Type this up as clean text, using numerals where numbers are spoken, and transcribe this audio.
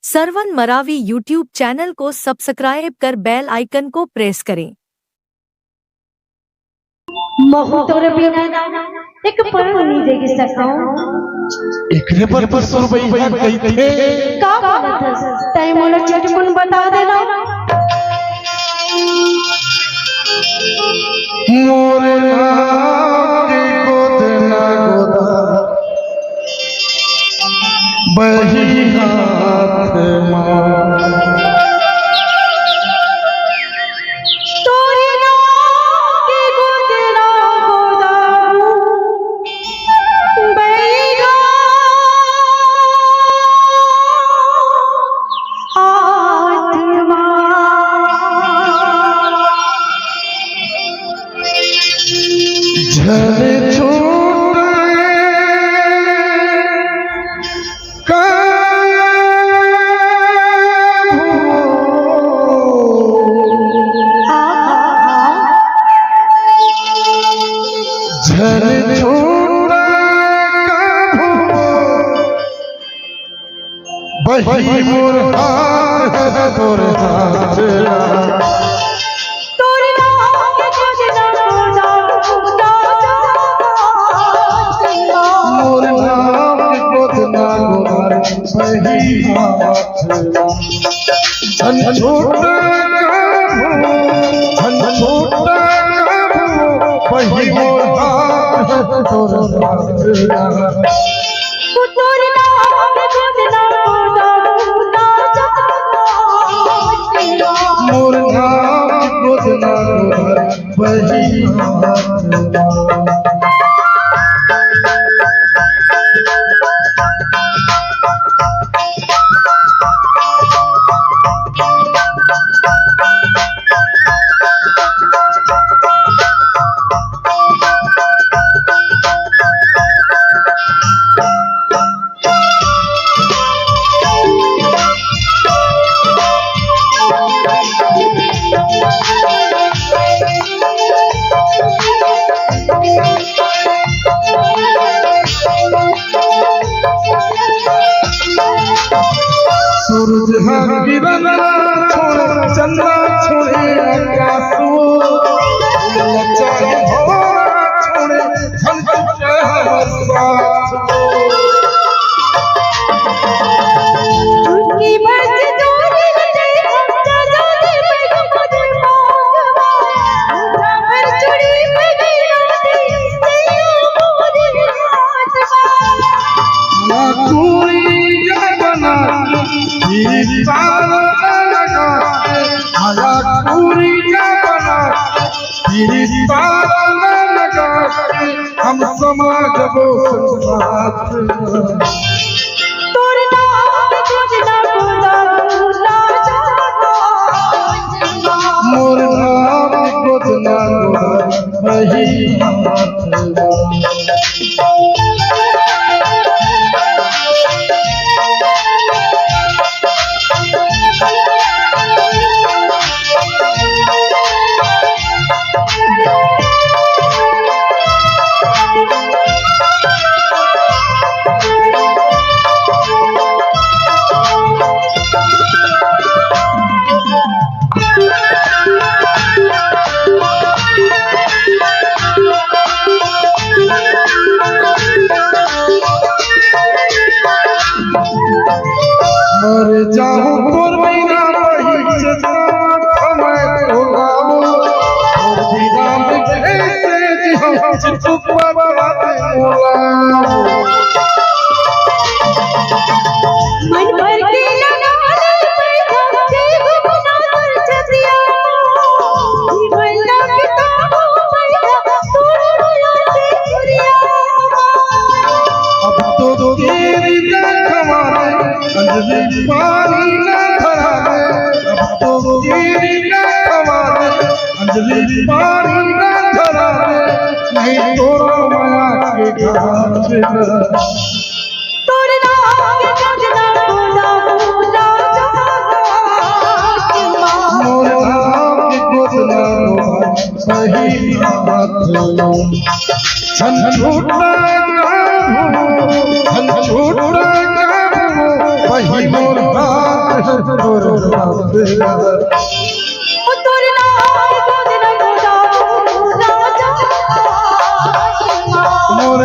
Sarwan Maravi YouTube channel को subscribe कर bell icon को प्रेस करें। तोरे बिना एक पल नहीं देगी सकाऊं। एकरे पर सुरबई कही थे का बात है टाइम वाला चटकुन बता देना। मोरे नाम की गोद ना गोदा बही हाथ मां झरे छूटे झरे छूटे बही मोर हाथ तोर हाथ बही हाथ झूठा बही मोर हाथ तोर मोर नाम गोद ना बही हाथ सूरज किरण छोड़ चंद्र छोड़े आकाशो लचाए भवा छोड़े झलक हमर साथ की बस दूरी से हम जाने पे मुझे मांगवा हमर चुड़ी पे गई राती से मोरे हाथ ना कोई जगना तेरी तार लगा आया पूरी बना तेरी तार लगा हम समाज वो साथ तोरे नाम पे कुछ ना बोला मोर नाम गोद ना गोदा बही हाथ मर जाऊं तोर महीना बही जजान समय होगाओ और विराम कैसे जी हम चितुक बाते मोलाओ मन भर के लगा बैठा देव गुना कर छतिया जीवन किताबों बैठा तोड़ से चुरिया अब तो तेरी हमारे अंजलि पानी न धरा दे अब तो तेरी हमारे अंजलि पानी न धरा दे नहीं तोरा माया के घर तोरे नाम के सजना बोला मोर नाम के गोद ना बही हाथ झूठा वही मोर मोर